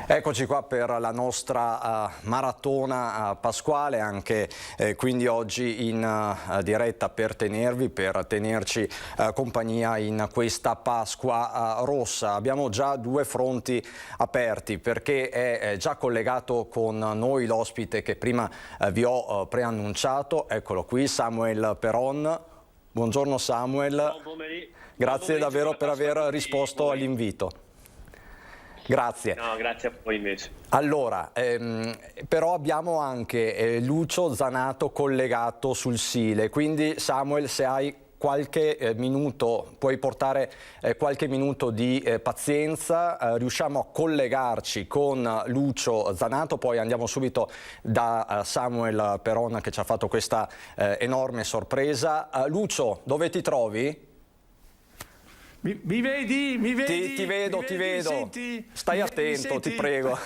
Eccoci qua per la nostra maratona pasquale, anche quindi oggi in diretta per tenerci compagnia in questa Pasqua rossa. Abbiamo già due fronti aperti perché è già collegato con noi l'ospite che prima vi ho preannunciato, eccolo qui, Samuel Peron. Buongiorno Samuel, grazie davvero per aver risposto all'invito. Grazie. No, grazie a voi invece. Allora, però abbiamo anche Lucio Zanato collegato sul Sile, quindi Samuel, se hai qualche minuto, puoi portare qualche minuto di pazienza, riusciamo a collegarci con Lucio Zanato, poi andiamo subito da Samuel Peron che ci ha fatto questa enorme sorpresa. Lucio, dove ti trovi? Mi vedi? Mi vedi? Ti vedo. Stai attento, ti prego.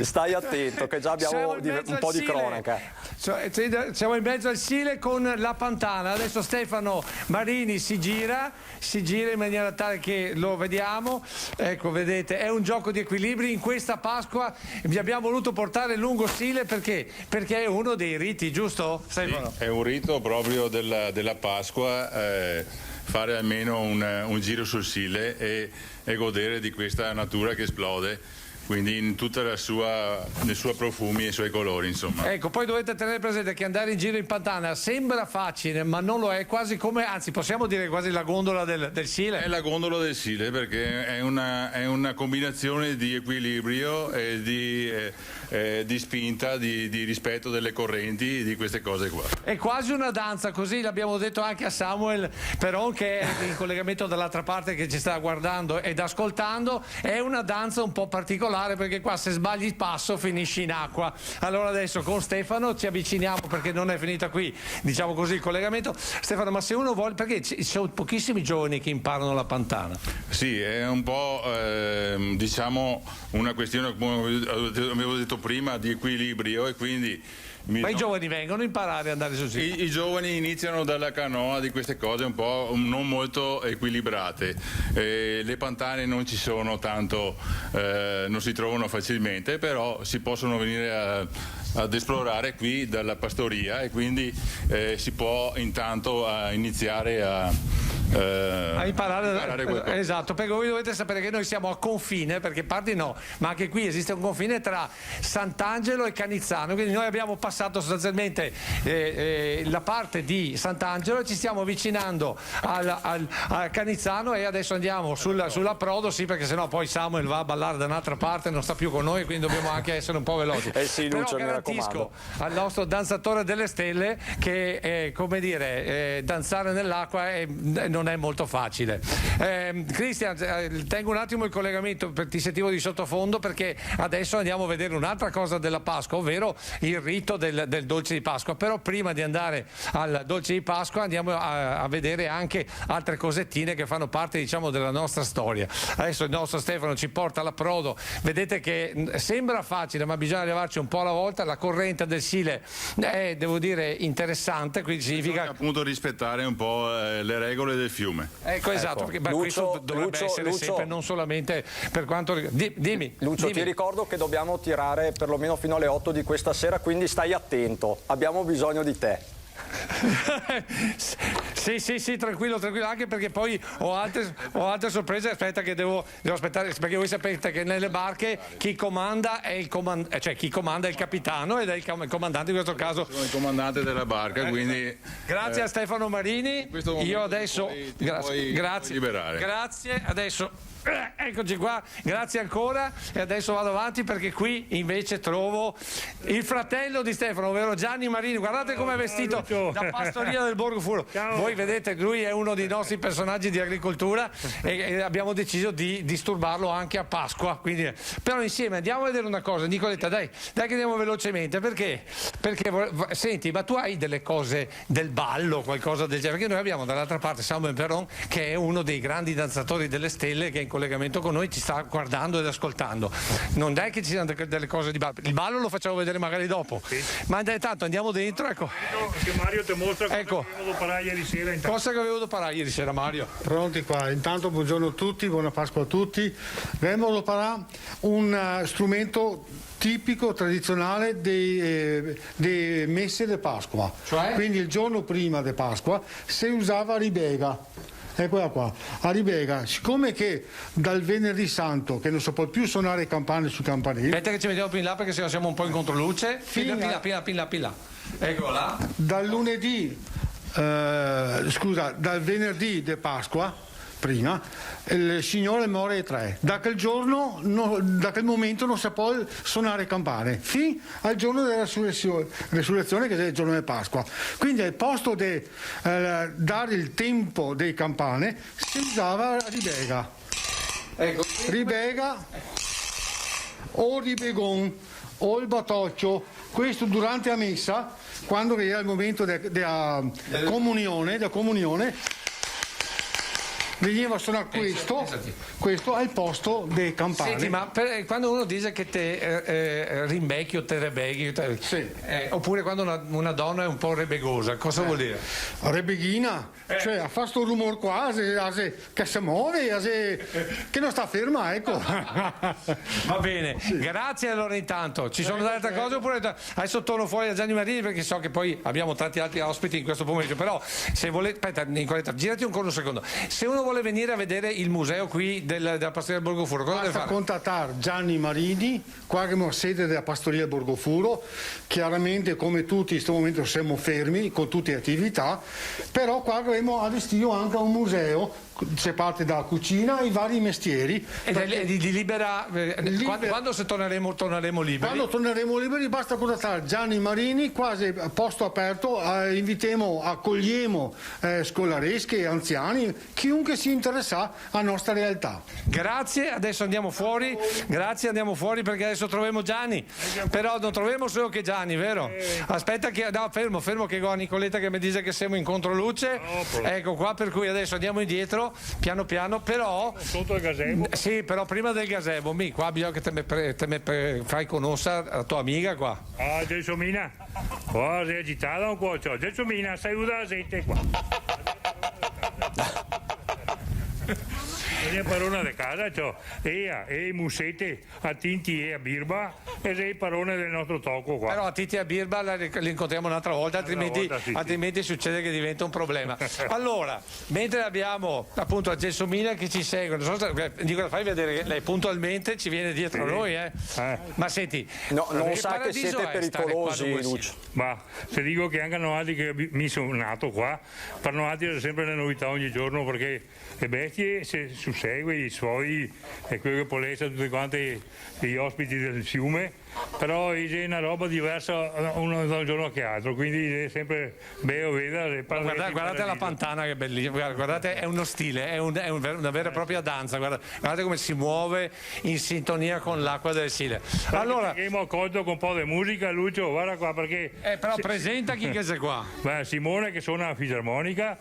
Stai attento, che già abbiamo un po' di cronaca. Siamo in mezzo al Sile con la Pantana. Adesso Stefano Marini si gira in maniera tale che lo vediamo. Ecco, vedete, è un gioco di equilibri. In questa Pasqua vi abbiamo voluto portare lungo Sile perché è uno dei riti, giusto Stefano? Sì, è un rito proprio della Pasqua. Fare almeno un giro sul Sile e godere di questa natura che esplode, quindi in tutta i suoi profumi e i suoi colori, insomma. Ecco, poi dovete tenere presente che andare in giro in Pantana sembra facile, ma non lo è, quasi come, anzi possiamo dire quasi la gondola del Sile. È la gondola del Sile perché è una combinazione di equilibrio e di spinta, di rispetto delle correnti, di queste cose qua. È quasi una danza, così l'abbiamo detto anche a Samuel Peron, che è in collegamento dall'altra parte, che ci sta guardando ed ascoltando. È una danza un po' particolare perché qua se sbagli il passo finisci in acqua. Allora adesso con Stefano ci avviciniamo perché non è finita qui, diciamo così, il collegamento. Stefano, ma se uno vuole, perché ci sono pochissimi giovani che imparano la Pantana. Sì, è un po' diciamo una questione, come avevo detto prima, di equilibrio, e quindi ma i giovani vengono a imparare ad andare sul Sile? I giovani iniziano dalla canoa, di queste cose un po' non molto equilibrate. Le pantane non ci sono tanto, non si trovano facilmente, però si possono venire ad esplorare qui dalla pastoria, e quindi si può intanto iniziare a imparare qualcosa. Esatto, perché voi dovete sapere che noi siamo a confine, perché Pardi no, ma anche qui esiste un confine tra Sant'Angelo e Canizzano, quindi noi abbiamo passato sostanzialmente la parte di Sant'Angelo e ci stiamo avvicinando al Canizzano, e adesso andiamo sull'approdo, sì, perché sennò poi Samuel va a ballare da un'altra parte, non sta più con noi, quindi dobbiamo anche essere un po' veloci. Sì, Lucio, però garantisco al nostro danzatore delle stelle che come dire, danzare nell'acqua non è molto facile. Cristian, tengo un attimo il collegamento, ti sentivo di sottofondo, perché adesso andiamo a vedere un'altra cosa della Pasqua, ovvero il rito del dolce di Pasqua. Però prima di andare al dolce di Pasqua andiamo a vedere anche altre cosettine che fanno parte, diciamo, della nostra storia. Adesso il nostro Stefano ci porta all'approdo. Vedete che sembra facile, ma bisogna arrivarci un po' alla volta. La corrente del Sile è, devo dire, interessante, quindi significa appunto rispettare un po' le regole del fiume. Ecco, esatto, perché questo dovrebbe essere sempre, non solamente per quanto riguarda. Dimmi. Lucio, ti ricordo che dobbiamo tirare perlomeno fino alle 8 di questa sera, quindi stai attento, abbiamo bisogno di te. Sì, tranquillo, anche perché poi ho altre sorprese. Aspetta che devo aspettare, perché voi sapete che nelle barche chi comanda è chi comanda è il capitano, ed è il comandante in questo caso. Sono il comandante della barca, quindi grazie a Stefano Marini. Io adesso grazie. Liberare. Grazie, adesso eccoci qua, grazie ancora, e adesso vado avanti perché qui invece trovo il fratello di Stefano, ovvero Gianni Marini. Guardate come è vestito da pastorino del Borgo Furo. Voi vedete, lui è uno dei nostri personaggi di agricoltura e abbiamo deciso di disturbarlo anche a Pasqua, quindi, però insieme andiamo a vedere una cosa. Nicoletta, dai che andiamo velocemente, perché senti, ma tu hai delle cose del ballo, qualcosa del genere? Perché noi abbiamo dall'altra parte Samuel Peron, che è uno dei grandi danzatori delle stelle, che in collegamento con noi ci sta guardando ed ascoltando. Non è che ci siano delle cose di ballo, il ballo lo facciamo vedere magari dopo, sì. Ma intanto andiamo dentro, ecco. Mario ti mostra cosa Ecco. che avevo parlato ieri sera. Cosa che avevo parlare ieri sera, Mario? Pronti qua, intanto buongiorno a tutti, buona Pasqua a tutti. Abbiamo parlare un strumento tipico, tradizionale dei messe di Pasqua. Cioè? Quindi il giorno prima di Pasqua si usava ribega. Eccola qua, a ribega, siccome che dal venerdì santo che non si può più suonare campane sui campanili, Aspetta che ci mettiamo più in là perché sennò siamo un po' in controluce. Fino Pilla. Ecco là. dal lunedì, dal venerdì di Pasqua prima, il Signore muore alle 3. Da quel giorno, da quel momento non si può suonare campane, fino al giorno della resurrezione, che è il giorno di Pasqua. Quindi al posto di dare il tempo dei campane, si usava la ribega. Ecco. Ribega o ribegon o il batoccio, questo durante la messa, quando era il momento della comunione, veniva a suonare questo al posto dei campani. Senti, ma quando uno dice che te rimbecchi o te rebeghi, Sì. oppure quando una donna è un po' rebegosa, cosa vuol dire? Rebeghina, cioè a fare sto rumore qua, che si muove, che non sta ferma, ecco. Va bene, grazie allora intanto. Ci sono altre cose oppure adesso torno fuori a Gianni Marini perché so che poi abbiamo tanti altri ospiti in questo pomeriggio, però se volete, aspetta Nicoletta, girati ancora un secondo. Se uno vuole venire a vedere il museo qui della Pastoria del Borgofuro, cosa deve Basta fare? contattare Gianni Marini, qua che è sede della Pastoria Borgofuro. Chiaramente come tutti in questo momento siamo fermi con tutte le attività, però qua abbiamo allestito anche un museo, se parte dalla cucina ai vari mestieri. Di libera, quando se torneremo liberi? Quando torneremo liberi basta contattare Gianni Marini, quasi a posto aperto, accogliamo scolaresche, anziani, chiunque si interessa alla nostra realtà. Grazie, adesso andiamo fuori, perché adesso troviamo Gianni, però non troviamo solo che Gianni, vero? Aspetta che, no, fermo che ho Nicoletta che mi dice che siamo in controluce, ecco qua, per cui adesso andiamo indietro, piano piano, però... Sotto il gazebo. Sì, però prima del gazebo, qua bisogna che te me fai conoscere la tua amica qua. Ah, Gelsomina, oh, sei agitata un po', cioè. Gelsomina, sai usare la sete qua. È parona di casa, cioè, e i musete a Tinti e a Birba, e sei parone del nostro tocco qua. Però a Titi e a Birba li incontriamo un'altra volta, altrimenti succede che diventa un problema. Allora, mentre abbiamo appunto la Gelsomina che ci segue, non so se, Nicola, fai vedere che lei puntualmente ci viene dietro a noi, Ma senti, non sa che siete pericolosi, Lucio. Ma se dico che anche altri che mi sono nato qua, fanno altri sempre le novità ogni giorno, perché le bestie se sussegue i suoi e quello che polessa tutti quanti gli ospiti del fiume, però è una roba diversa uno da un giorno che altro, quindi è sempre bello vedere. Guardate la Pantana che è bellissima, guardate, è uno stile, è una vera e propria danza, guardate come si muove in sintonia con l'acqua del Sile. Allora abbiamo accolto con un po' di musica, Lucio, guarda qua perché... però presenta chi che sei qua. Beh, Simone che suona la fisarmonica,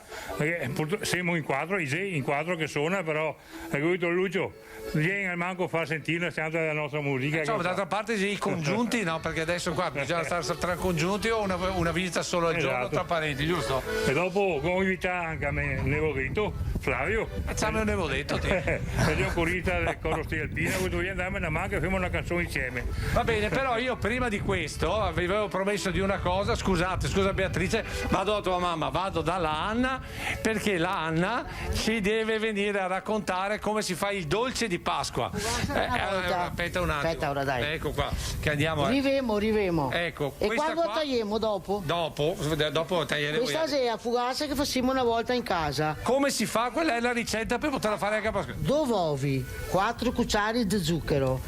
siamo in quattro che suona, però hai capito Lucio? Vieni al manco a far sentire la nostra musica. D'altra parte i congiunti, no? Perché adesso qua bisogna stare tra congiunti o una visita solo al giorno tra parenti, giusto? E dopo come invitare anche a me Nevodetto, Flavio. Facciamo un Nevodetto, e io corista del coro Stia Alpina, voglio andare a manca e facciamo una canzone insieme. Va bene, però io prima di questo avevo promesso di una cosa, scusa Beatrice, vado da tua mamma, vado dalla Anna, perché la Anna ci deve venire a raccontare come si fa il dolce di Pasqua. Aspetta un attimo. Aspetta ora, dai. Ecco qua, che andiamo. Rivemo. Ecco, e quando qua, tagliamo dopo? Dopo taglieremo. Questa sera fugace che facciamo una volta in casa. Come si fa? Quella è la ricetta per poterla fare anche a Pasqua. 2 uovi, 4 cucciari di zucchero,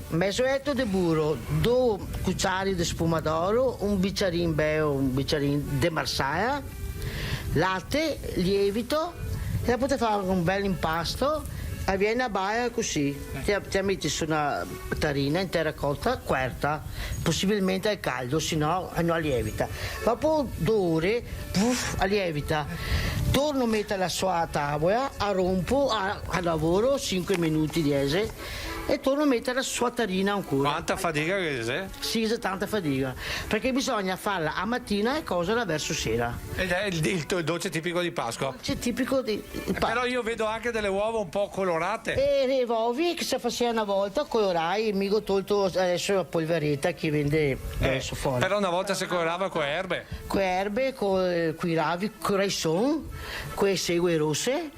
mezzoetto di burro, 2 cucciari di sfumadoro, un bicchiarino di Marsaia, latte, lievito, e la potete fare un bel impasto. Avviene a baia così, ti metti su una tarina in terracotta, quarta, possibilmente al caldo, se no non lievita. Dopo 2 ore, lievita. Torno a mettere la sua tavola, a rompo, a lavoro 5 minuti di ese, e torno a mettere la sua tarina ancora. Quanta fatica che c'è? Sì, c'è tanta fatica, perché bisogna farla a mattina e cosala verso sera. Ed è il dolce tipico di Pasqua. C'è tipico di Però io vedo anche delle uova un po' colorate. e le uova che si faceva una volta colorai, mica tolto adesso la polveretta che vende adesso fuori. Però una volta si colorava con erbe. Con erbe, con i ravi, con i son, con le segue rosse.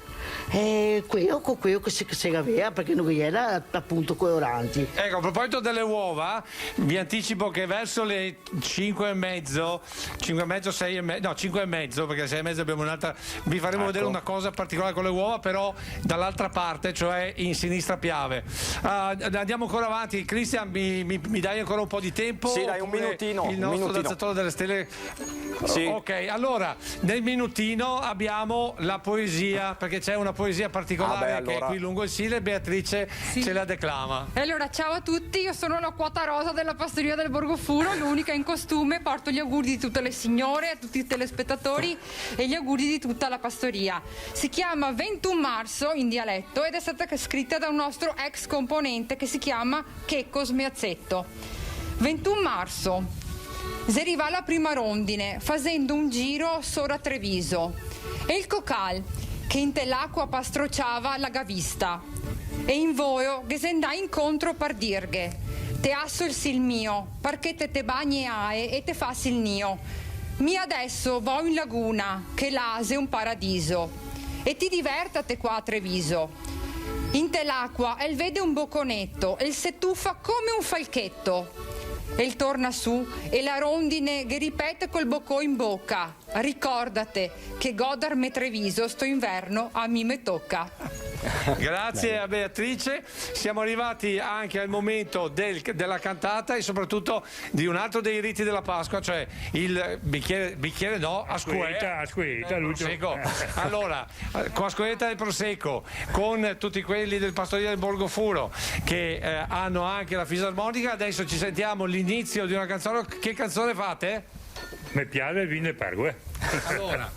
E quello che si aveva perché non era appunto coloranti. Ecco, a proposito delle uova, vi anticipo che verso le 5:30, 5:30, 6:30, no 5:30, perché 6:30 abbiamo un'altra, vi faremo vedere una cosa particolare con le uova, però dall'altra parte, cioè in sinistra Piave. Andiamo ancora avanti. Cristian, mi dai ancora un po' di tempo? Sì, dai, un Oppure minutino. Il nostro danzatore delle stelle. Sì. Ok, allora nel minutino abbiamo la poesia, perché c'è una poesia particolare allora... che è qui lungo il Sile. Beatrice ce la declama. E allora, ciao a tutti, io sono la quota rosa della pastoria del Borgo Furo, l'unica in costume, porto gli auguri di tutte le signore, a tutti i telespettatori e gli auguri di tutta la pastoria. Si chiama 21 marzo in dialetto ed è stata scritta da un nostro ex componente che si chiama Checco Smiazzetto. 21 marzo. Si arriva la prima rondine facendo un giro sopra Treviso e il cocal che in te l'acqua pastrociava la gavista e in voio che se andai incontro per dirghe te asso il mio perché te bagni ae e te fassi il nio mi adesso vo in laguna che l'ase è un paradiso e ti divertate qua a Treviso in te l'acqua e vede un bocconetto e se tuffa come un falchetto e il torna su e la rondine che ripete col boccò in bocca ricordate che godarme Treviso sto inverno a me tocca. Grazie a Beatrice, siamo arrivati anche al momento della cantata e soprattutto di un altro dei riti della Pasqua, cioè il bicchiere no, ascueta, Lucio. Allora, con ascueta del prosecco, con tutti quelli del Pastoria del Borgo Furo che hanno anche la fisarmonica, adesso ci sentiamo l'inizio di una canzone. Che canzone fate? Mi piace il vino e pargo, Allora,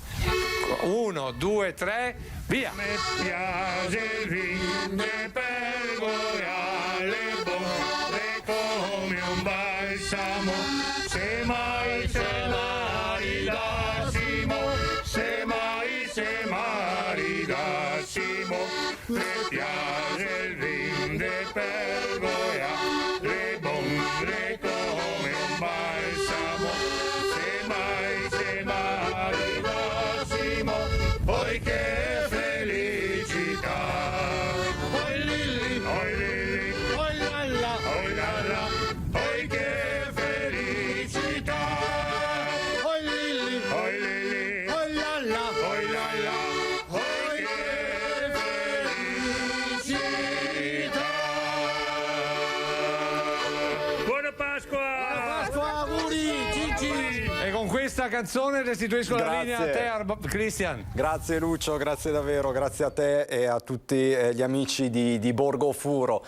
1, 2, 3, via! Mi piace il vino e pargo le bombe come un balsamo se mai ridassimo se mai ridassimo mi piace il vino e pargo le bombe come un balsamo se mai ridassimo poi che felicità oi lilli oi lalla poi che felicità oi lilli oi lalla poi che felicità. Buona Pasqua! Auguri, Gigi! E con questa canzone restituisco la Grazie. linea a te, Cristian. Grazie Lucio, grazie davvero, grazie a te e a tutti gli amici di Borgo Furo.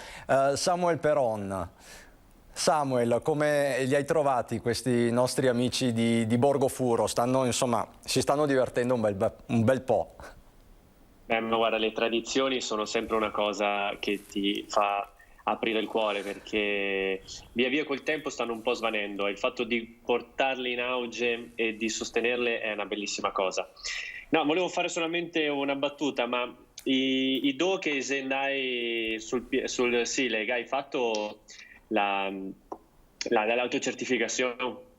Samuel Peron, Samuel, come li hai trovati questi nostri amici di Borgo Furo? Si stanno divertendo un bel po'. Ma guarda, le tradizioni sono sempre una cosa che ti fa aprire il cuore, perché via via col tempo stanno un po' svanendo e il fatto di portarle in auge e di sostenerle è una bellissima cosa. No, volevo fare solamente una battuta, ma i do che andai sul Sile, hai fatto l'autocertificazione?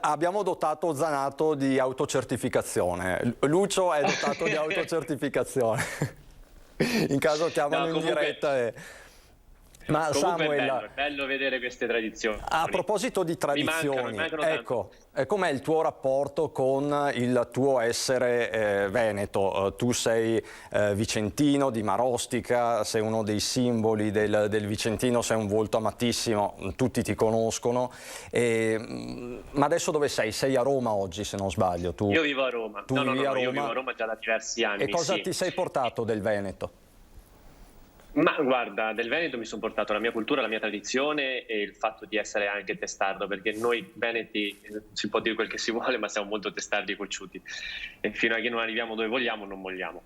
Abbiamo dotato Zanato di autocertificazione, Lucio è dotato di autocertificazione. In caso chiamano in diretta Ma comunque Samuel, è bello vedere queste tradizioni. a proposito di tradizioni, mancano ecco, com'è il tuo rapporto con il tuo essere veneto? Tu sei vicentino di Marostica, sei uno dei simboli del vicentino, sei un volto amatissimo, tutti ti conoscono, ma adesso dove sei? Sei a Roma oggi, se non sbaglio. Io vivo a Roma. Io vivo a Roma già da diversi anni. E cosa sì. ti sei portato del Veneto? Ma guarda, del Veneto mi sono portato la mia cultura, la mia tradizione e il fatto di essere anche testardo, perché noi veneti si può dire quel che si vuole, ma siamo molto testardi e cocciuti e fino a che non arriviamo dove vogliamo non molliamo.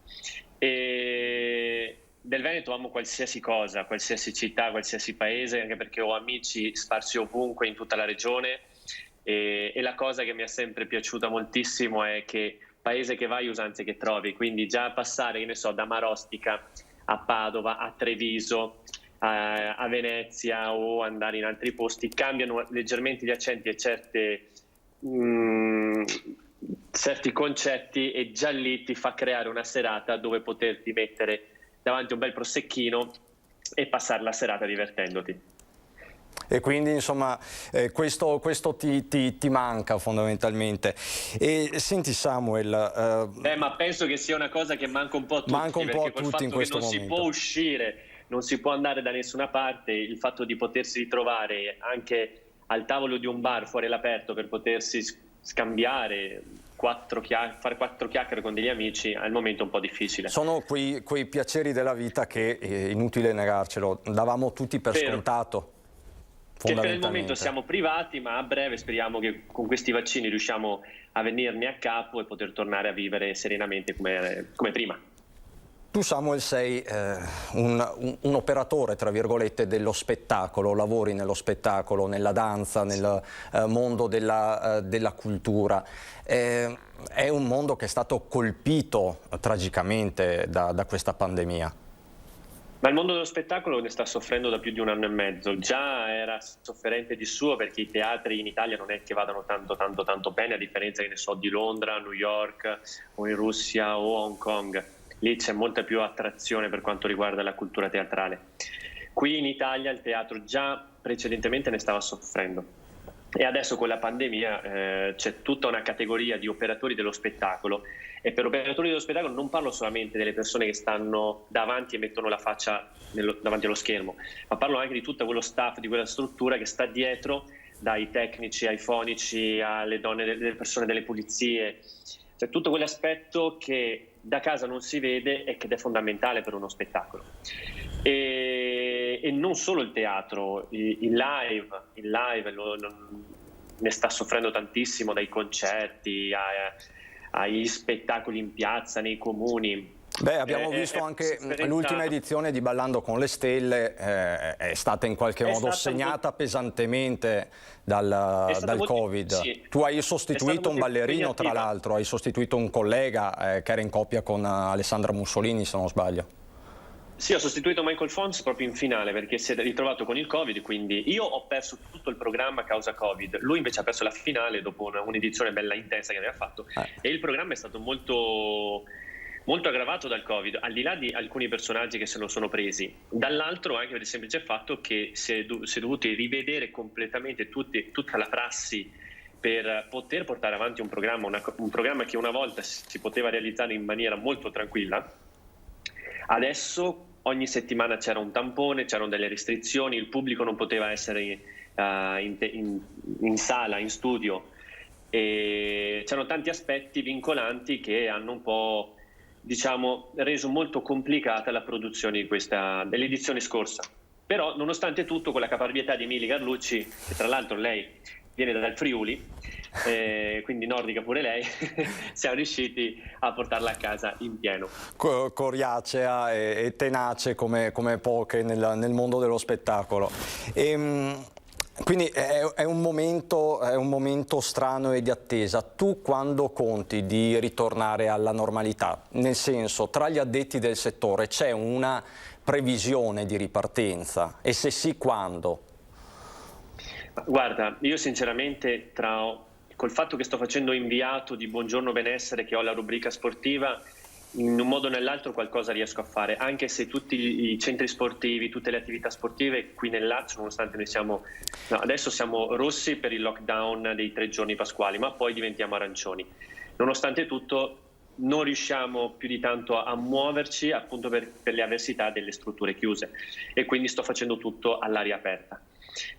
Ed del Veneto amo qualsiasi cosa, qualsiasi città, qualsiasi paese, anche perché ho amici sparsi ovunque in tutta la regione, e la cosa che mi è sempre piaciuta moltissimo è che paese che vai, usanze che trovi, quindi già passare, che ne so, da Marostica a Padova, a Treviso, a Venezia o andare in altri posti, cambiano leggermente gli accenti e certi concetti, e già lì ti fa creare una serata dove poterti mettere davanti a un bel prosecchino e passare la serata divertendoti. E quindi insomma questo ti manca fondamentalmente. E senti Samuel, ma penso che sia una cosa che manca un po' a tutti, perché col fatto in questo che non momento si può uscire, non si può andare da nessuna parte, il fatto di potersi ritrovare anche al tavolo di un bar fuori all'aperto per potersi scambiare, fare 4 chiacchiere con degli amici, al momento è un po' difficile. Sono quei piaceri della vita che, inutile negarcelo, davamo tutti per scontato. Che per il momento siamo privati, ma a breve speriamo che con questi vaccini riusciamo a venirne a capo e poter tornare a vivere serenamente come prima. Tu Samuel sei un operatore, tra virgolette, dello spettacolo, lavori nello spettacolo, nella danza, nel mondo della cultura. È un mondo che è stato colpito tragicamente da questa pandemia. Ma il mondo dello spettacolo ne sta soffrendo da più di 1 anno e mezzo. Già era sofferente di suo, perché i teatri in Italia non è che vadano tanto bene, a differenza, che ne so, di Londra, New York o in Russia o Hong Kong. Lì c'è molta più attrazione per quanto riguarda la cultura teatrale. Qui in Italia il teatro già precedentemente ne stava soffrendo. E adesso con la pandemia c'è tutta una categoria di operatori dello spettacolo, e per operatori dello spettacolo non parlo solamente delle persone che stanno davanti e mettono la faccia davanti allo schermo, ma parlo anche di tutto quello staff, di quella struttura che sta dietro, dai tecnici ai fonici, alle donne, delle persone delle pulizie, cioè tutto quell'aspetto che da casa non si vede e che è fondamentale per uno spettacolo. E non solo il teatro, il live ne sta soffrendo tantissimo, dai concerti agli spettacoli in piazza, nei comuni. Beh, abbiamo visto anche l'ultima edizione di Ballando con le Stelle, è stata in qualche modo segnata pesantemente dal Covid. Sì. Tu hai sostituito un ballerino, tra l'altro, hai sostituito un collega che era in coppia con Alessandra Mussolini, se non sbaglio. Sì, ho sostituito Michael Fons proprio in finale, perché si è ritrovato con il Covid, quindi io ho perso tutto il programma a causa Covid, lui invece ha perso la finale dopo un'edizione bella intensa che aveva fatto, e il programma è stato molto aggravato dal Covid, al di là di alcuni personaggi che se lo sono presi, dall'altro anche per il semplice fatto che si è dovuti rivedere completamente tutta la prassi per poter portare avanti un programma che una volta si poteva realizzare in maniera molto tranquilla. Adesso ogni settimana c'era un tampone, c'erano delle restrizioni, il pubblico non poteva essere in sala, in studio, e c'erano tanti aspetti vincolanti che hanno un po', diciamo, reso molto complicata la produzione dell'edizione scorsa. Però nonostante tutto, con la caparbietà di Mili Carlucci, che tra l'altro lei viene dal Friuli, quindi nordica pure lei, siamo riusciti a portarla a casa in pieno. Coriacea e tenace come poche nel mondo dello spettacolo. Quindi è un momento strano e di attesa. Tu quando conti di ritornare alla normalità? Nel senso, tra gli addetti del settore c'è una previsione di ripartenza? E se sì, quando? Guarda, io sinceramente col fatto che sto facendo inviato di Buongiorno Benessere, che ho la rubrica sportiva, in un modo o nell'altro qualcosa riesco a fare, anche se tutti i centri sportivi, tutte le attività sportive qui nel Lazio, nonostante noi adesso siamo rossi per il lockdown dei 3 giorni pasquali, ma poi diventiamo arancioni. Nonostante tutto non riusciamo più di tanto a muoverci, appunto per le avversità delle strutture chiuse, e quindi sto facendo tutto all'aria aperta.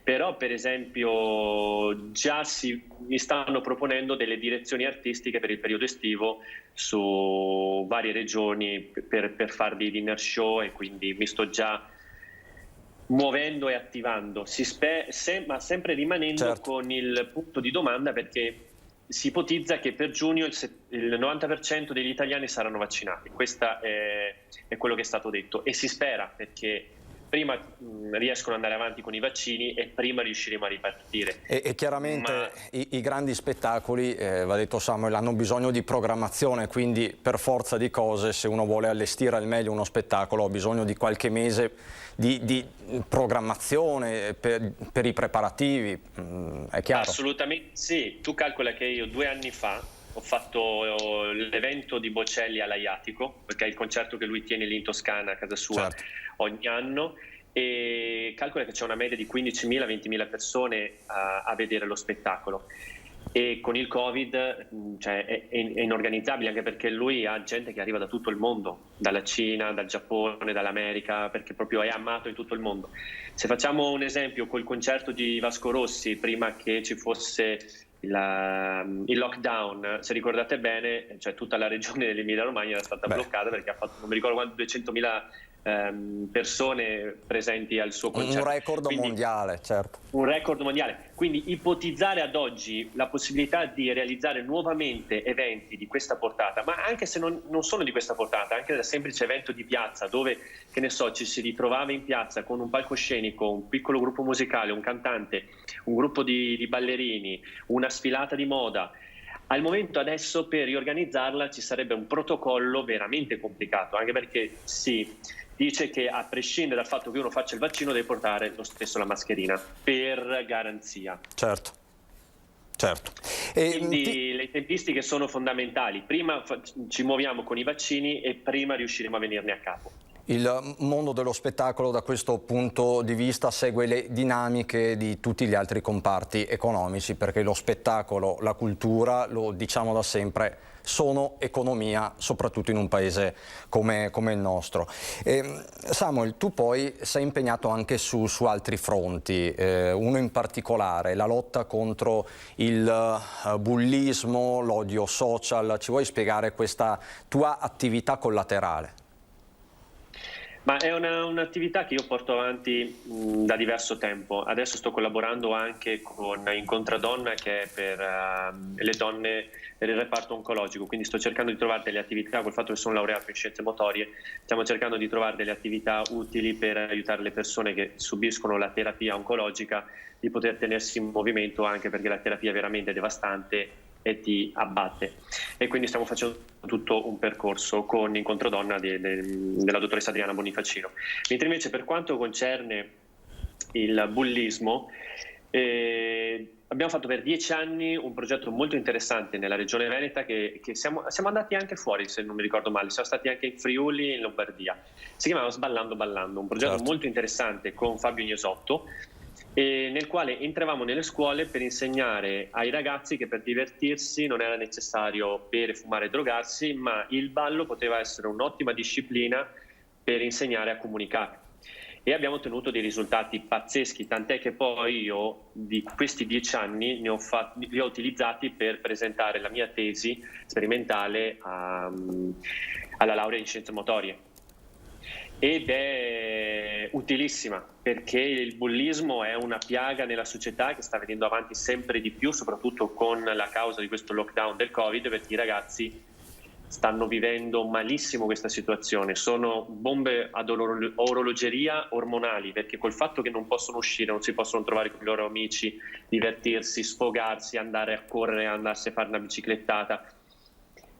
Però per esempio già mi stanno proponendo delle direzioni artistiche per il periodo estivo su varie regioni per fare dei dinner show, e quindi mi sto già muovendo e attivando, ma sempre rimanendo con il punto di domanda, perché si ipotizza che per giugno il 90% degli italiani saranno vaccinati. Questa è è quello che è stato detto, e si spera, perché prima riescono ad andare avanti con i vaccini e prima riusciremo a ripartire. E chiaramente i grandi spettacoli, va detto Samuel, hanno bisogno di programmazione, quindi per forza di cose, se uno vuole allestire al meglio uno spettacolo, ha bisogno di qualche mese di programmazione per i preparativi, è chiaro? Assolutamente sì, tu calcola che io 2 anni fa ho fatto l'evento di Bocelli all'Aiatico, perché è il concerto che lui tiene lì in Toscana a casa sua, certo, ogni anno, e calcola che c'è una media di 15.000-20.000 persone a vedere lo spettacolo, e con il Covid è inorganizzabile, anche perché lui ha gente che arriva da tutto il mondo, dalla Cina, dal Giappone, dall'America, perché proprio è amato in tutto il mondo. Se facciamo un esempio col concerto di Vasco Rossi, prima che ci fosse il lockdown, se ricordate bene, cioè tutta la regione dell'Emilia Romagna era stata bloccata perché ha fatto, non mi ricordo quanto, 200.000 persone presenti al suo concerto. Un record mondiale, certo. Un record mondiale. Quindi ipotizzare ad oggi la possibilità di realizzare nuovamente eventi di questa portata, ma anche se non sono di questa portata, anche da semplice evento di piazza, dove, che ne so, ci si ritrovava in piazza con un palcoscenico, un piccolo gruppo musicale, un cantante, un gruppo di ballerini, una sfilata di moda. Al momento adesso per riorganizzarla ci sarebbe un protocollo veramente complicato, anche perché dice che a prescindere dal fatto che uno faccia il vaccino deve portare lo stesso la mascherina per garanzia. Certo. Quindi le tempistiche sono fondamentali, prima ci muoviamo con i vaccini e prima riusciremo a venirne a capo. Il mondo dello spettacolo da questo punto di vista segue le dinamiche di tutti gli altri comparti economici, perché lo spettacolo, la cultura, lo diciamo da sempre, sono economia, soprattutto in un paese come il nostro. Samuel, tu poi sei impegnato anche su altri fronti, uno in particolare, la lotta contro il bullismo, l'odio social. Ci vuoi spiegare questa tua attività collaterale? Ma è un'attività che io porto avanti da diverso tempo. Adesso sto collaborando anche con Incontradonna, che è per le donne del reparto oncologico, quindi sto cercando di trovare delle attività, col fatto che sono laureato in scienze motorie, stiamo cercando di trovare delle attività utili per aiutare le persone che subiscono la terapia oncologica di poter tenersi in movimento, anche perché la terapia è veramente devastante e ti abbatte, e quindi stiamo facendo tutto un percorso con Incontrodonna della dottoressa Adriana Bonifacino. Mentre invece per quanto concerne il bullismo, abbiamo fatto per 10 anni un progetto molto interessante nella regione Veneta, che siamo andati anche fuori, se non mi ricordo male, siamo stati anche in Friuli e in Lombardia. Si chiamava Sballando Ballando, un progetto molto interessante con Fabio Ignesotto, nel quale entravamo nelle scuole per insegnare ai ragazzi che per divertirsi non era necessario bere, fumare e drogarsi, ma il ballo poteva essere un'ottima disciplina per insegnare a comunicare. E abbiamo ottenuto dei risultati pazzeschi, tant'è che poi io di questi 10 anni li ho utilizzati per presentare la mia tesi sperimentale alla laurea in scienze motorie. Ed è utilissima, perché il bullismo è una piaga nella società che sta venendo avanti sempre di più, soprattutto con la causa di questo lockdown del Covid, perché i ragazzi stanno vivendo malissimo questa situazione. Sono bombe ad orologeria ormonali, perché col fatto che non possono uscire, non si possono trovare con i loro amici, divertirsi, sfogarsi, andare a correre, andarsi a fare una biciclettata,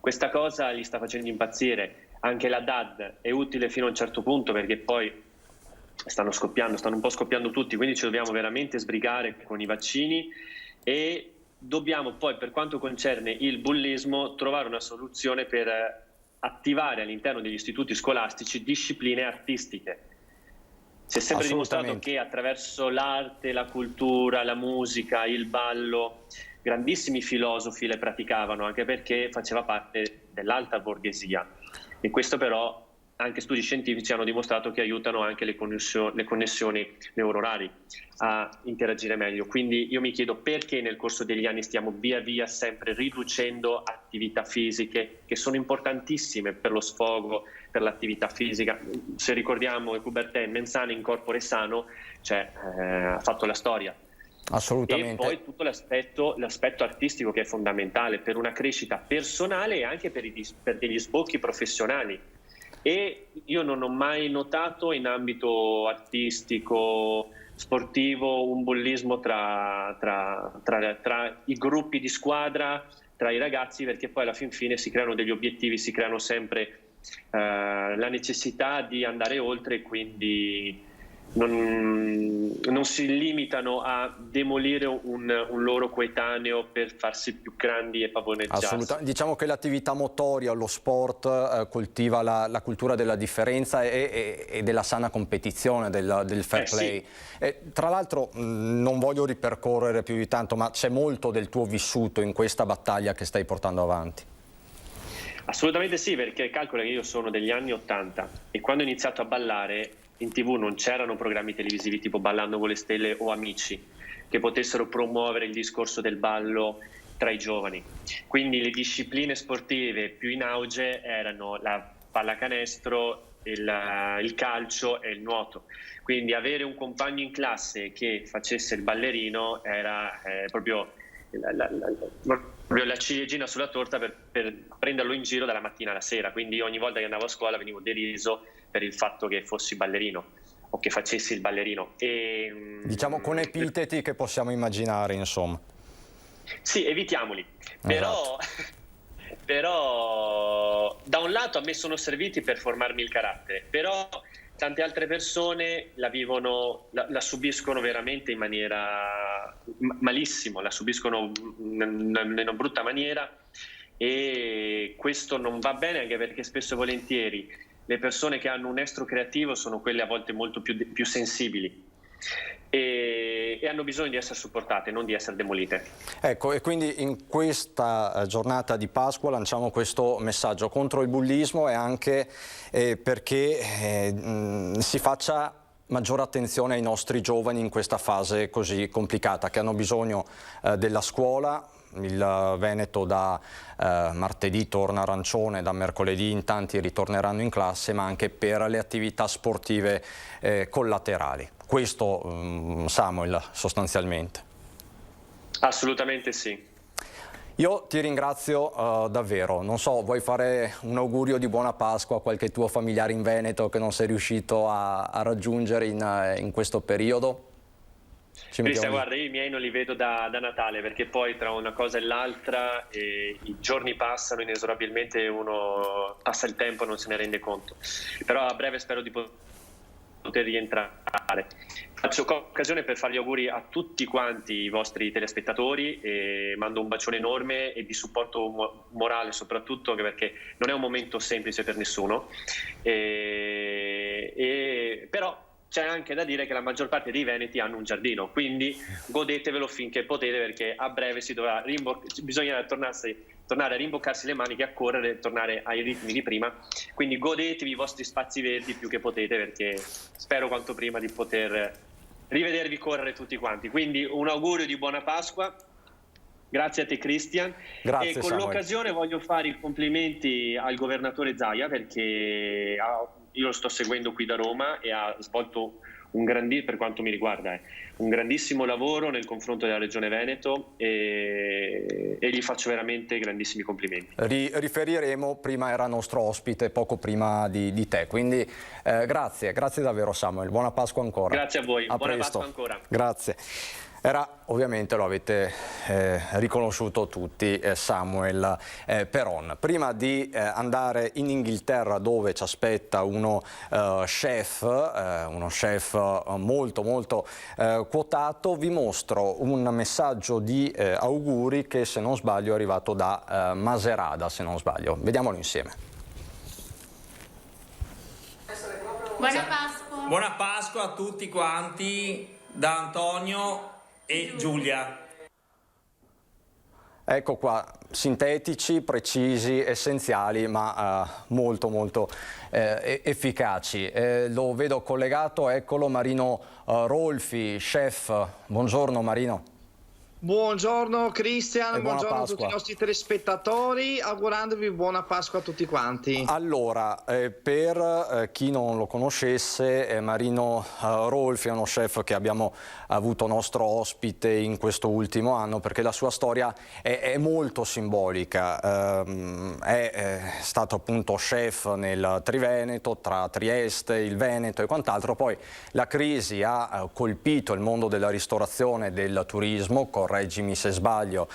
questa cosa li sta facendo impazzire. Anche la DAD è utile fino a un certo punto, perché poi stanno un po' scoppiando tutti, quindi ci dobbiamo veramente sbrigare con i vaccini, e dobbiamo poi, per quanto concerne il bullismo, trovare una soluzione per attivare all'interno degli istituti scolastici discipline artistiche. Si è sempre dimostrato che attraverso l'arte, la cultura, la musica, il ballo, grandissimi filosofi le praticavano, anche perché faceva parte dell'alta borghesia. E questo però anche studi scientifici hanno dimostrato che aiutano anche le connessioni neuronali a interagire meglio. Quindi io mi chiedo perché nel corso degli anni stiamo via via sempre riducendo attività fisiche che sono importantissime per lo sfogo, per l'attività fisica. Se ricordiamo Coubertin, mens sana in corpore sano, ha fatto la storia. Assolutamente. E poi tutto l'aspetto artistico, che è fondamentale per una crescita personale e anche per degli sbocchi professionali. e io non ho mai notato in ambito artistico, sportivo, un bullismo tra i gruppi di squadra, tra i ragazzi, perché poi alla fin fine si creano degli obiettivi, si creano sempre la necessità di andare oltre, quindi non si limitano a demolire un loro coetaneo per farsi più grandi e pavoneggiarsi. Assolutamente. Diciamo che l'attività motoria, lo sport coltiva la cultura della differenza e della sana competizione, del fair play. Sì. Tra l'altro non voglio ripercorrere più di tanto, ma c'è molto del tuo vissuto in questa battaglia che stai portando avanti. Assolutamente sì, perché calcola che io sono degli anni 80 e quando ho iniziato a ballare in TV non c'erano programmi televisivi tipo Ballando con le Stelle o Amici che potessero promuovere il discorso del ballo tra i giovani. Quindi le discipline sportive più in auge erano la pallacanestro, il calcio e il nuoto. Quindi avere un compagno in classe che facesse il ballerino era proprio la ciliegina sulla torta per prenderlo in giro dalla mattina alla sera. Quindi ogni volta che andavo a scuola venivo deriso per il fatto che fossi ballerino o che facessi il ballerino. Diciamo con epiteti che possiamo immaginare, insomma. Sì, evitiamoli. Esatto. Però da un lato a me sono serviti per formarmi il carattere, però tante altre persone la vivono, la subiscono veramente in maniera malissimo, la subiscono in una brutta maniera, e questo non va bene, anche perché spesso e volentieri le persone che hanno un estro creativo sono quelle a volte molto più sensibili e hanno bisogno di essere supportate, non di essere demolite. Ecco, e quindi in questa giornata di Pasqua lanciamo questo messaggio contro il bullismo e anche perché si faccia maggiore attenzione ai nostri giovani in questa fase così complicata, che hanno bisogno della scuola. Il Veneto da martedì torna arancione, da mercoledì in tanti ritorneranno in classe, ma anche per le attività sportive collaterali. Questo, Samuel, sostanzialmente. Assolutamente sì. Io ti ringrazio davvero. Non so, vuoi fare un augurio di buona Pasqua a qualche tuo familiare in Veneto che non sei riuscito a raggiungere in questo periodo? Cristian, guarda, io i miei non li vedo da Natale, perché poi tra una cosa e l'altra i giorni passano inesorabilmente, uno passa il tempo e non se ne rende conto. Però a breve spero di poter rientrare. Faccio occasione per fare gli auguri a tutti quanti i vostri telespettatori e mando un bacione enorme e di supporto morale soprattutto, perché non è un momento semplice per nessuno, però c'è anche da dire che la maggior parte dei veneti hanno un giardino, quindi godetevelo finché potete, perché a breve bisogna tornare a rimboccarsi le maniche, a correre, tornare ai ritmi di prima, quindi godetevi i vostri spazi verdi più che potete, perché spero quanto prima di poter rivedervi correre tutti quanti. Quindi un augurio di buona Pasqua, grazie a te Cristian. Grazie, e con l'occasione voglio fare i complimenti al governatore Zaia, perché io lo sto seguendo qui da Roma e ha svolto per quanto mi riguarda, un grandissimo lavoro nei confronti della Regione Veneto e gli faccio veramente grandissimi complimenti. Riferiremo, prima era nostro ospite, poco prima di te, quindi grazie davvero Samuel, buona Pasqua ancora. Grazie a voi, a buona presto. Pasqua ancora. Grazie. Era, ovviamente lo avete riconosciuto tutti, Samuel Peron. Prima di andare in Inghilterra, dove ci aspetta uno chef molto quotato, vi mostro un messaggio di auguri che, se non sbaglio, è arrivato da Maserada, se non sbaglio. Vediamolo insieme. Buona Pasqua. Buona Pasqua a tutti quanti, da Antonio e Giulia. Ecco qua, sintetici, precisi, essenziali, ma molto efficaci. Lo vedo collegato, eccolo, Marino Rolfi, chef. Buongiorno Marino. Buongiorno Cristian, E buona buongiorno a Pasqua. tutti i nostri telespettatori, augurandovi buona Pasqua a tutti quanti. Allora, per chi non lo conoscesse, Marino Rolfi è uno chef che abbiamo avuto nostro ospite in questo ultimo anno, perché la sua storia è molto simbolica. È stato appunto chef nel Triveneto, tra Trieste, il Veneto e quant'altro. Poi la crisi ha colpito il mondo della ristorazione e del turismo, correggimi se sbaglio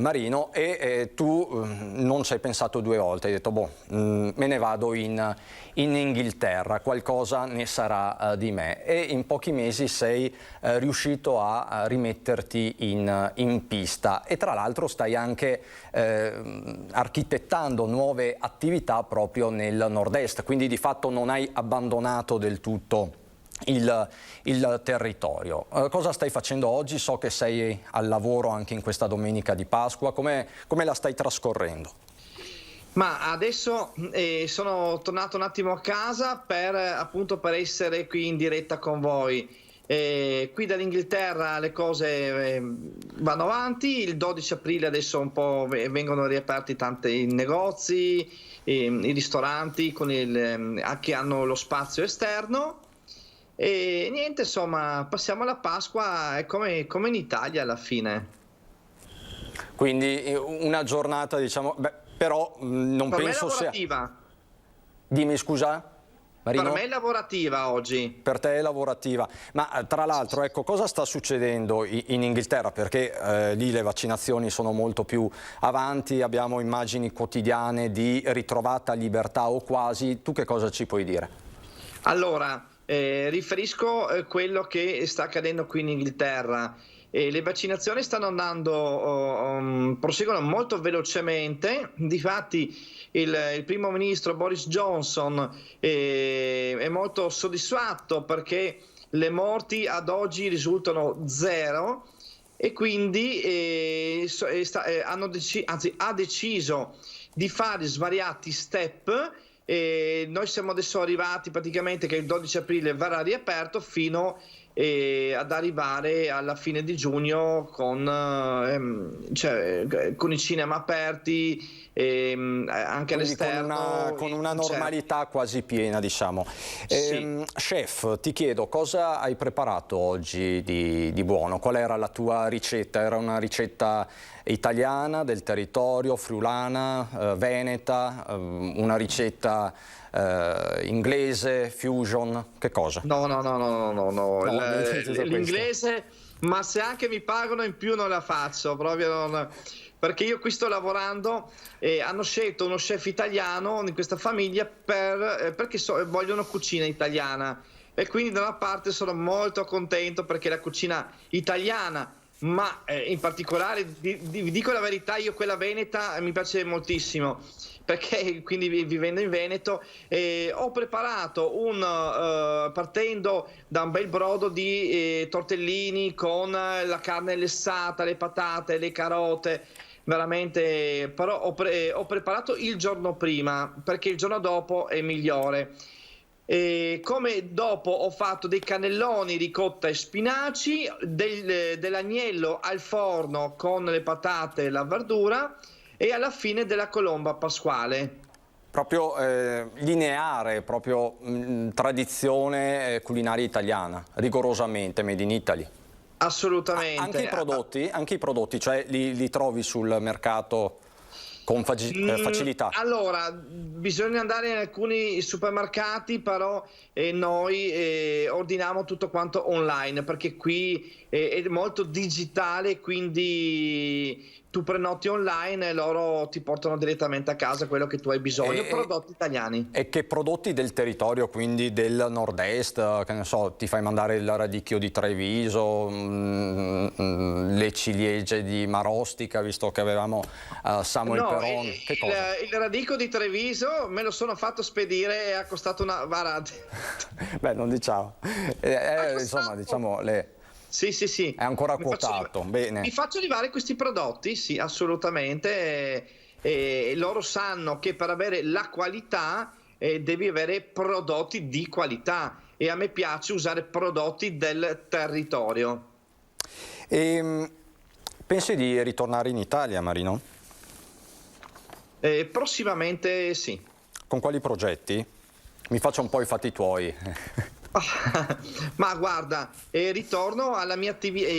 Marino, e tu non ci hai pensato due volte, hai detto boh, me ne vado in Inghilterra, qualcosa ne sarà di me, e in pochi mesi sei riuscito a rimetterti in pista, e tra l'altro stai anche architettando nuove attività proprio nel nord-est, quindi di fatto non hai abbandonato del tutto il territorio. Cosa stai facendo oggi? So che sei al lavoro anche in questa domenica di Pasqua, come la stai trascorrendo? Ma adesso sono tornato un attimo a casa per essere qui in diretta con voi. Qui dall'Inghilterra le cose vanno avanti, il 12 aprile adesso un po' vengono riaperti tanti negozi, i ristoranti che hanno lo spazio esterno. E niente, insomma, passiamo alla Pasqua come in Italia alla fine. Quindi una giornata, diciamo, però non per penso me è lavorativa. sia... Dimmi scusa, Marino? Per me è lavorativa oggi. Per te è lavorativa, ma tra l'altro ecco, cosa sta succedendo in Inghilterra? Perché lì le vaccinazioni sono molto più avanti, abbiamo immagini quotidiane di ritrovata libertà o quasi. Tu che cosa ci puoi dire? Allora, riferisco quello che sta accadendo qui in Inghilterra. Le vaccinazioni stanno andando, proseguono molto velocemente. Difatti il primo ministro Boris Johnson è molto soddisfatto perché le morti ad oggi risultano 0, e quindi ha deciso di fare svariati step. Noi siamo adesso arrivati praticamente che il 12 aprile verrà riaperto fino ad arrivare alla fine di giugno con i cinema aperti, anche all'esterno, con una normalità quasi piena, diciamo. Sì. Chef, ti chiedo, cosa hai preparato oggi di buono? Qual era la tua ricetta? Era una ricetta italiana, del territorio, friulana, veneta, una ricetta inglese, fusion, che cosa? No. L'inglese, ma se anche mi pagano in più non la faccio, proprio non, perché io qui sto lavorando e hanno scelto uno chef italiano in questa famiglia perché vogliono cucina italiana, e quindi da una parte sono molto contento perché la cucina italiana, ma in particolare vi dico la verità, io quella veneta mi piace moltissimo, perché quindi vivendo in Veneto ho preparato partendo da un bel brodo di tortellini con la carne lessata, le patate, le carote, veramente, però ho preparato il giorno prima perché il giorno dopo è migliore. Come dopo ho fatto dei cannelloni ricotta e spinaci, dell'agnello al forno con le patate e la verdura, e alla fine della colomba pasquale. Proprio lineare, proprio tradizione culinaria italiana, rigorosamente made in Italy. Assolutamente. Anche i prodotti, cioè li trovi sul mercato con facilità? Allora, bisogna andare in alcuni supermercati, però noi ordiniamo tutto quanto online, perché qui è molto digitale, quindi tu prenoti online e loro ti portano direttamente a casa quello che tu hai bisogno, prodotti italiani. E che prodotti del territorio, quindi del nord-est, che ne so, ti fai mandare il radicchio di Treviso, le ciliegie di Marostica, visto che avevamo Samuel Peron, che cosa? Il radicchio di Treviso me lo sono fatto spedire e ha costato una... Beh, non diciamo. Insomma, diciamo Sì. È ancora quotato, bene. Mi faccio arrivare questi prodotti, sì, assolutamente. E loro sanno che per avere la qualità devi avere prodotti di qualità, e a me piace usare prodotti del territorio. Pensi di ritornare in Italia, Marino? Prossimamente sì. Con quali progetti? Mi faccia un po' i fatti tuoi. Ma guarda, ritorno all'attività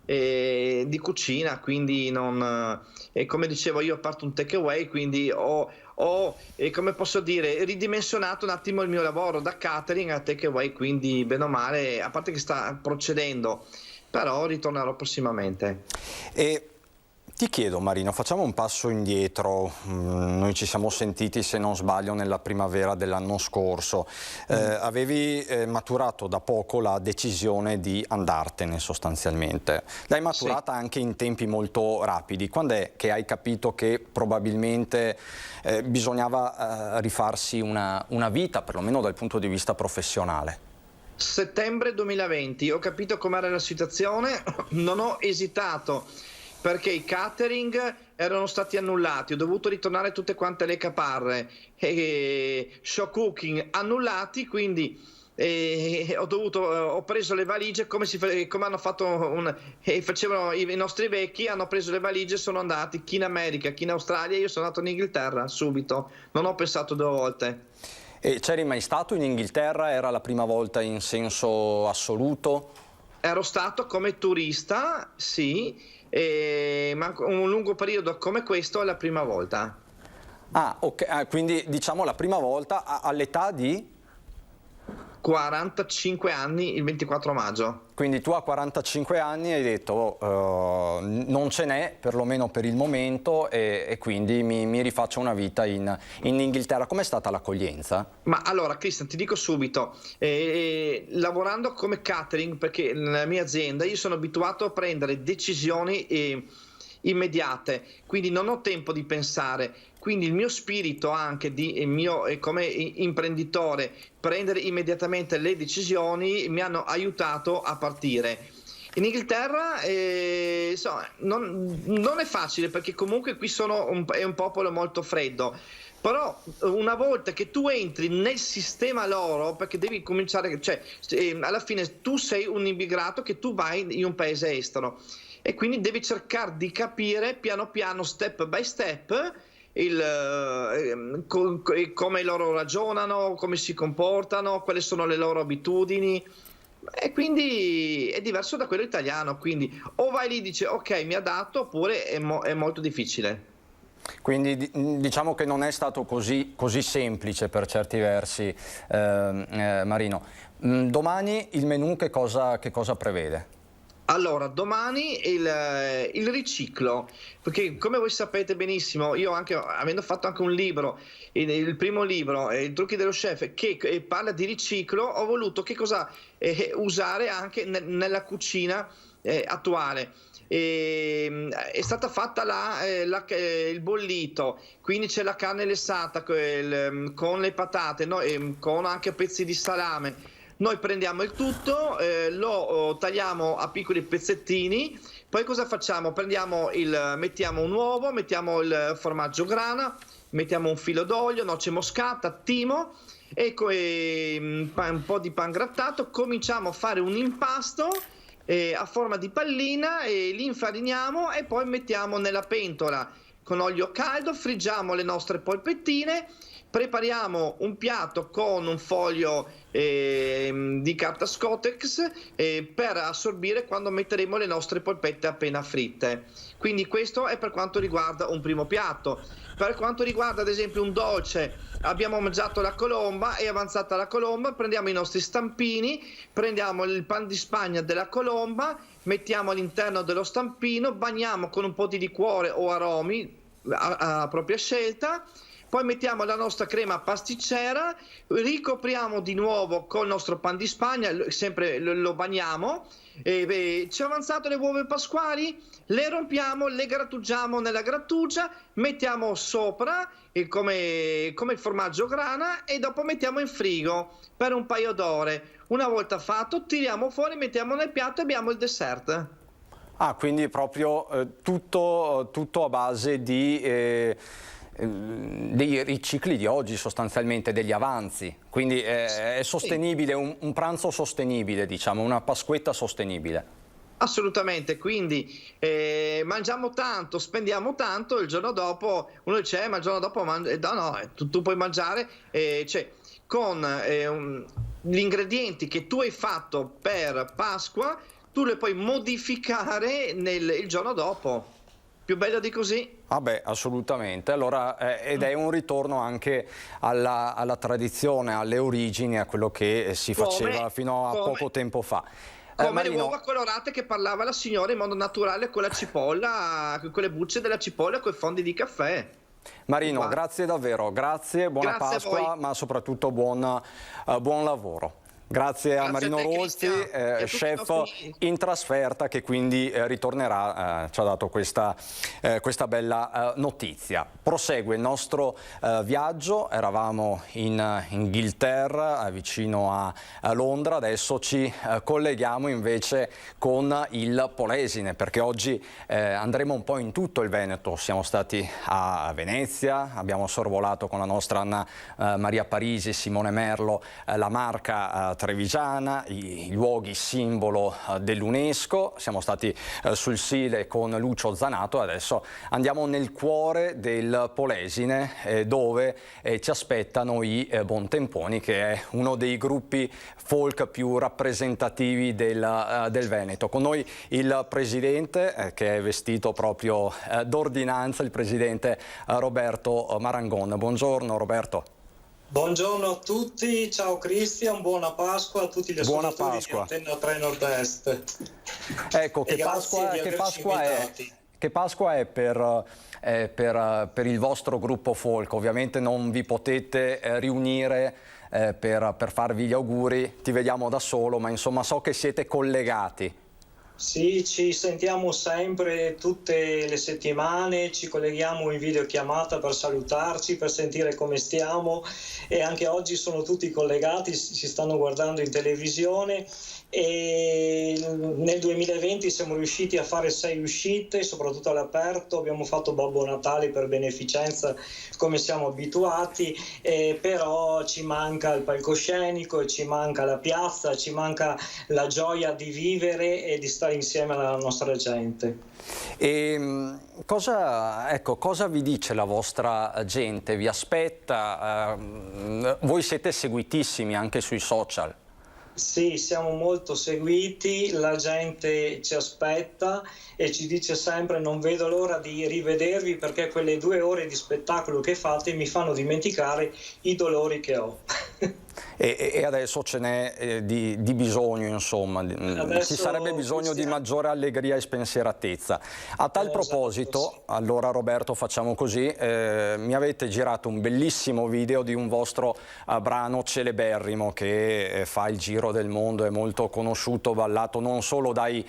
di cucina, quindi non, come dicevo io, parto un takeaway, quindi ho come posso dire, ridimensionato un attimo il mio lavoro da catering a takeaway, quindi bene o male, a parte che sta procedendo, però ritornerò prossimamente. E ti chiedo, Marino, facciamo un passo indietro. Noi ci siamo sentiti, se non sbaglio, nella primavera dell'anno scorso. Avevi maturato da poco la decisione di andartene sostanzialmente. L'hai maturata anche in tempi molto rapidi. Quando è che hai capito che probabilmente bisognava rifarsi una vita, perlomeno dal punto di vista professionale? Settembre 2020, ho capito com'era la situazione, non ho esitato, perché i catering erano stati annullati, ho dovuto ritornare tutte quante le caparre, show cooking annullati, quindi ho preso le valigie come hanno fatto facevano i nostri vecchi, hanno preso le valigie, sono andati chi in America, chi in Australia, io sono andato in Inghilterra subito, non ho pensato 2 volte. E c'eri mai stato in Inghilterra? Era la prima volta in senso assoluto? Ero stato come turista, sì, ma un lungo periodo come questo è la prima volta. Ah, ok, quindi diciamo la prima volta all'età di? 45 anni il 24 maggio. Quindi tu a 45 anni hai detto non ce n'è, perlomeno per il momento, e quindi mi rifaccio una vita in Inghilterra. Com'è stata l'accoglienza? Ma allora, Cristian, ti dico subito, lavorando come catering, perché nella mia azienda io sono abituato a prendere decisioni immediate, quindi non ho tempo di pensare. Quindi il mio spirito anche come imprenditore, prendere immediatamente le decisioni, mi hanno aiutato a partire. In Inghilterra non è facile, perché comunque qui è un popolo molto freddo, però una volta che tu entri nel sistema loro, perché devi cominciare, cioè alla fine tu sei un immigrato che tu vai in un paese estero e quindi devi cercare di capire piano piano, step by step, come loro ragionano, come si comportano, quali sono le loro abitudini, e quindi è diverso da quello italiano, quindi o vai lì e dici ok mi adatto, oppure è molto difficile. Quindi diciamo che non è stato così semplice per certi versi, Marino. Domani il menù che cosa prevede? Allora, domani il riciclo, perché come voi sapete benissimo, io anche avendo fatto anche un libro, il primo libro, I trucchi dello chef, che parla di riciclo, ho voluto che cosa usare anche nella cucina attuale. È stata fatta il bollito, quindi c'è la carne lessata con le patate, no? Con anche pezzi di salame. Noi prendiamo il tutto, lo tagliamo a piccoli pezzettini, poi cosa facciamo? Mettiamo un uovo, mettiamo il formaggio grana, mettiamo un filo d'olio, noce moscata, timo e un po' di pan grattato, cominciamo a fare un impasto a forma di pallina e li infariniamo e poi mettiamo nella pentola con olio caldo, friggiamo le nostre polpettine. Prepariamo un piatto con un foglio di carta Scottex per assorbire quando metteremo le nostre polpette appena fritte. Quindi questo è per quanto riguarda un primo piatto. Per quanto riguarda ad esempio un dolce, abbiamo mangiato la colomba, è avanzata la colomba, prendiamo i nostri stampini, prendiamo il pan di Spagna della colomba, mettiamo all'interno dello stampino, bagniamo con un po' di liquore o aromi a propria scelta. Poi mettiamo la nostra crema pasticcera, ricopriamo di nuovo col nostro pan di Spagna, sempre lo bagniamo, ci è avanzato le uova pasquali, le rompiamo, le grattugiamo nella grattugia, mettiamo sopra come il formaggio grana e dopo mettiamo in frigo per un paio d'ore. Una volta fatto tiriamo fuori, mettiamo nel piatto e abbiamo il dessert. Ah, quindi proprio tutto a base dei ricicli di oggi, sostanzialmente degli avanzi, quindi è sostenibile, un pranzo sostenibile, diciamo, una pasquetta sostenibile. Assolutamente, quindi mangiamo tanto, spendiamo tanto, il giorno dopo uno dice ma il giorno dopo tu puoi mangiare cioè, con gli ingredienti che tu hai fatto per Pasqua, tu li puoi modificare il giorno dopo. Più bello di così? Vabbè, assolutamente. Allora, ed è un ritorno anche alla tradizione, alle origini, a quello che si faceva fino a poco tempo fa. Come Marino, le uova colorate che parlava la signora in modo naturale con la cipolla, con le bucce della cipolla, con i fondi di caffè. Marino, grazie davvero, grazie, buona Grazie Pasqua, ma soprattutto buon lavoro. Grazie a Marino Rolfi, chef in trasferta, che quindi ritornerà, ci ha dato questa bella notizia. Prosegue il nostro viaggio, eravamo in Inghilterra, vicino a Londra, adesso ci colleghiamo invece con il Polesine, perché oggi andremo un po' in tutto il Veneto. Siamo stati a Venezia, abbiamo sorvolato con la nostra Anna Maria Parisi, Simone Merlo, la Marca trevigiana, i luoghi simbolo dell'UNESCO, siamo stati sul Sile con Lucio Zanato e adesso andiamo nel cuore del Polesine dove ci aspettano i Bontemponi, che è uno dei gruppi folk più rappresentativi del Veneto. Con noi il presidente che è vestito proprio d'ordinanza, il presidente Roberto Marangon. Buongiorno Roberto. Buongiorno a tutti, ciao Cristian, buona Pasqua a tutti gli ascoltatori di Antenna 3 Nord-Est. Ecco, che Pasqua è per il vostro gruppo folk? Ovviamente non vi potete riunire per farvi gli auguri, ti vediamo da solo, ma insomma so che siete collegati. Sì, ci sentiamo sempre, tutte le settimane, ci colleghiamo in videochiamata per salutarci, per sentire come stiamo, e anche oggi sono tutti collegati, si stanno guardando in televisione, e nel 2020 siamo riusciti a fare 6 uscite, soprattutto all'aperto. Abbiamo fatto Babbo Natale per beneficenza come siamo abituati, però ci manca il palcoscenico, ci manca la piazza, ci manca la gioia di vivere e di stare insieme alla nostra gente. E cosa vi dice la vostra gente? Vi aspetta? Voi siete seguitissimi anche sui social. Sì, siamo molto seguiti, la gente ci aspetta e ci dice sempre: non vedo l'ora di rivedervi, perché quelle 2 ore di spettacolo che fate mi fanno dimenticare i dolori che ho. E adesso ce n'è di bisogno, insomma, ci sarebbe bisogno di maggiore allegria e spensieratezza. A tal proposito, allora Roberto, facciamo così, mi avete girato un bellissimo video di un vostro brano celeberrimo che fa il giro del mondo, è molto conosciuto, ballato non solo dai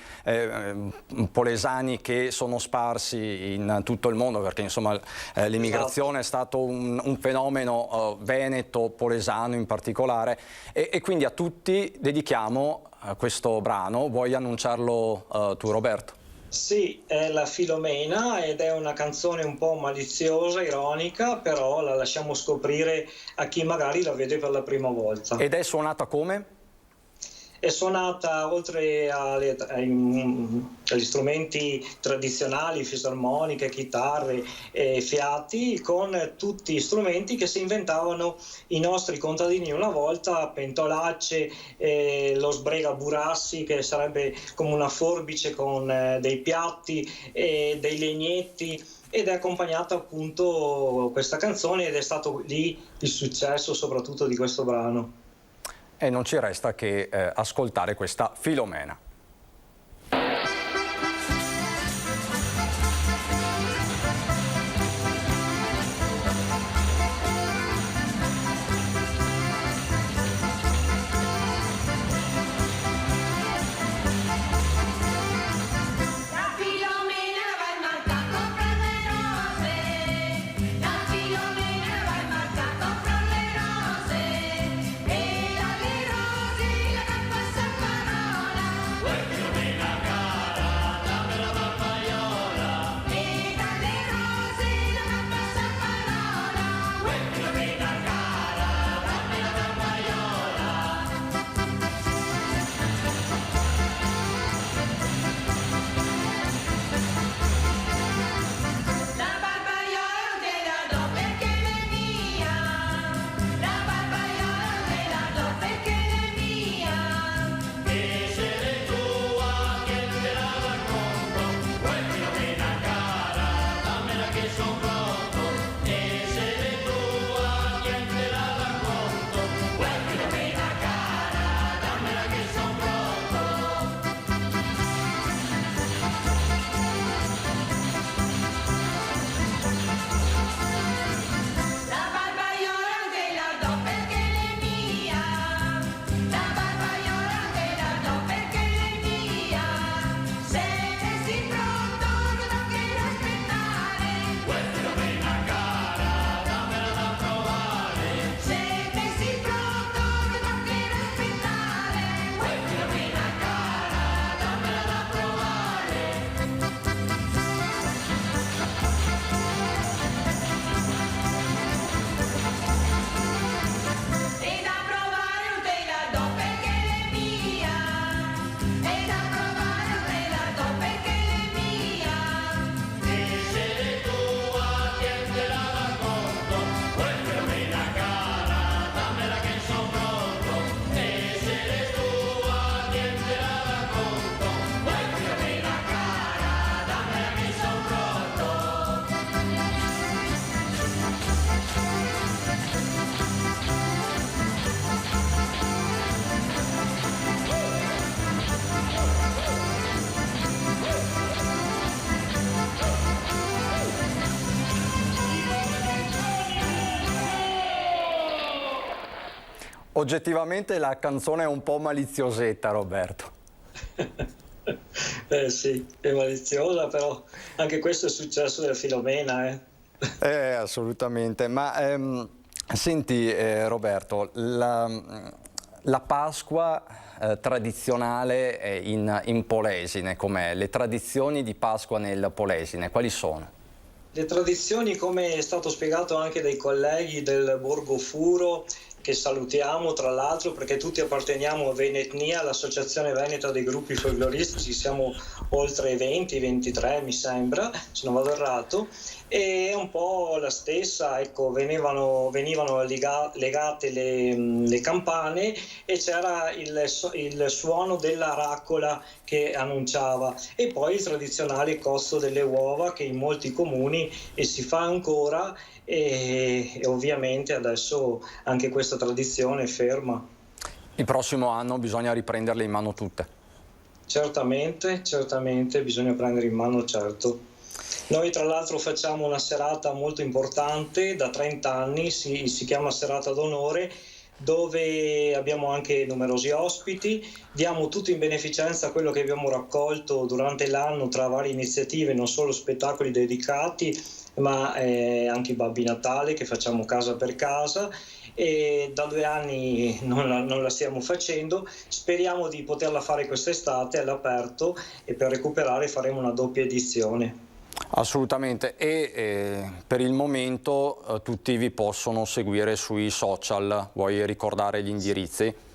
polesani che sono sparsi in tutto il mondo, perché insomma l'immigrazione è stato un fenomeno veneto, polesano in particolare, e quindi a tutti dedichiamo questo brano. Vuoi annunciarlo tu, Roberto? Sì, è la Filomena ed è una canzone un po' maliziosa, ironica, però la lasciamo scoprire a chi magari la vede per la prima volta. Ed è suonata come? È suonata, oltre agli strumenti tradizionali, fisarmoniche, chitarre e fiati, con tutti gli strumenti che si inventavano i nostri contadini una volta: pentolacce, lo sbregaburassi, che sarebbe come una forbice con dei piatti, dei legnetti, ed è accompagnata appunto questa canzone, ed è stato lì il successo soprattutto di questo brano. E non ci resta che ascoltare questa Filomena. Rose, oggettivamente la canzone è un po' maliziosetta, Roberto. Sì, è maliziosa, però anche questo è successo della Filomena. Assolutamente, ma senti Roberto, la Pasqua tradizionale in Polesine, com'è? Le tradizioni di Pasqua nel Polesine, quali sono? Le tradizioni, come è stato spiegato anche dai colleghi del Borgo Furo, che salutiamo tra l'altro perché tutti apparteniamo a Venetnia, l'associazione veneta dei gruppi folcloristici, siamo oltre 20-23 mi sembra, se non vado errato, e è un po' la stessa, ecco, venivano legate le campane e c'era il suono della raccola che annunciava, e poi il tradizionale costo delle uova che in molti comuni si fa ancora, e ovviamente adesso anche questa tradizione è ferma. Il prossimo anno bisogna riprenderle in mano tutte. Certamente bisogna prendere in mano, certo. Noi tra l'altro facciamo una serata molto importante da 30 anni, si chiama Serata d'Onore, dove abbiamo anche numerosi ospiti, diamo tutto in beneficenza quello che abbiamo raccolto durante l'anno tra varie iniziative, non solo spettacoli dedicati, ma anche i Babbi Natale che facciamo casa per casa, e da 2 anni non la stiamo facendo, speriamo di poterla fare quest'estate all'aperto, e per recuperare faremo una doppia edizione. Assolutamente, e per il momento tutti vi possono seguire sui social, vuoi ricordare gli indirizzi?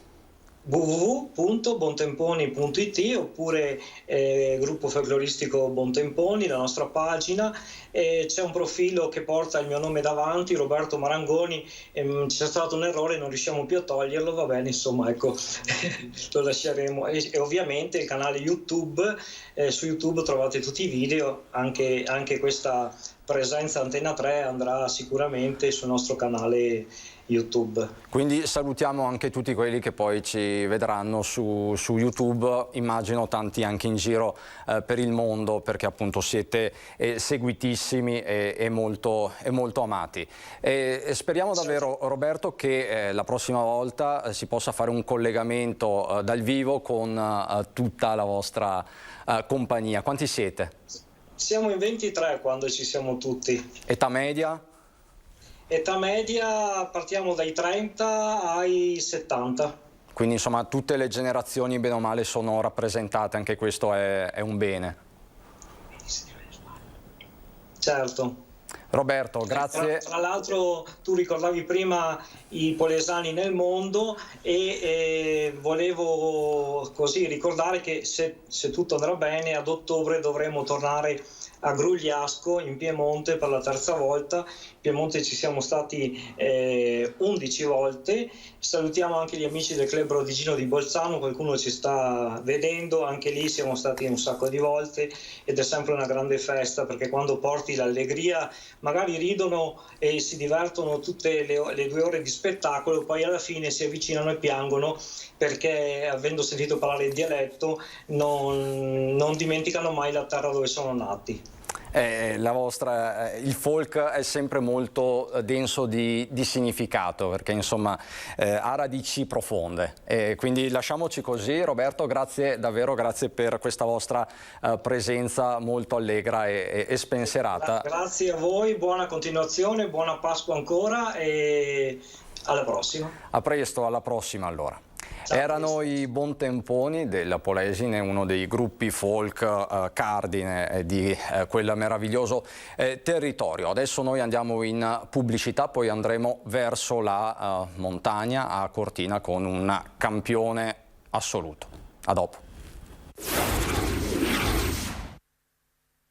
www.bontemponi.it oppure gruppo folcloristico Bontemponi, la nostra pagina, c'è un profilo che porta il mio nome davanti, Roberto Marangoni, c'è stato un errore, non riusciamo più a toglierlo, va bene, insomma, ecco, lo lasceremo, e ovviamente il canale YouTube, su YouTube trovate tutti i video, anche questa presenza Antena 3 andrà sicuramente sul nostro canale YouTube. Quindi salutiamo anche tutti quelli che poi ci vedranno su YouTube, immagino tanti anche in giro per il mondo, perché appunto siete seguitissimi e molto amati. E speriamo davvero, Roberto, che la prossima volta si possa fare un collegamento dal vivo con tutta la vostra compagnia. Quanti siete? Siamo in 23 quando ci siamo tutti. Età media? Età media partiamo dai 30 ai 70. Quindi insomma tutte le generazioni bene o male sono rappresentate, anche questo è un bene. Certo. Roberto, grazie. Tra l'altro tu ricordavi prima i polesani nel mondo, e volevo così ricordare che se tutto andrà bene ad ottobre dovremo tornare a Grugliasco in Piemonte per la 3ª volta. In Piemonte ci siamo stati 11 volte. Salutiamo anche gli amici del Club Rodigino di Bolzano, qualcuno ci sta vedendo, anche lì siamo stati un sacco di volte ed è sempre una grande festa, perché quando porti l'allegria magari ridono e si divertono tutte le 2 ore di spettacolo, poi alla fine si avvicinano e piangono perché, avendo sentito parlare il dialetto, non dimenticano mai la terra dove sono nati. Il folk è sempre molto denso di significato, perché insomma ha radici profonde, quindi lasciamoci così. Roberto, grazie davvero, grazie per questa vostra presenza molto allegra e spensierata. Grazie a voi, buona continuazione, buona Pasqua ancora e alla prossima. A presto, alla prossima allora. Erano i Bontemponi della Polesine, uno dei gruppi folk cardine di quel meraviglioso territorio. Adesso noi andiamo in pubblicità, poi andremo verso la montagna a Cortina con un campione assoluto. A dopo.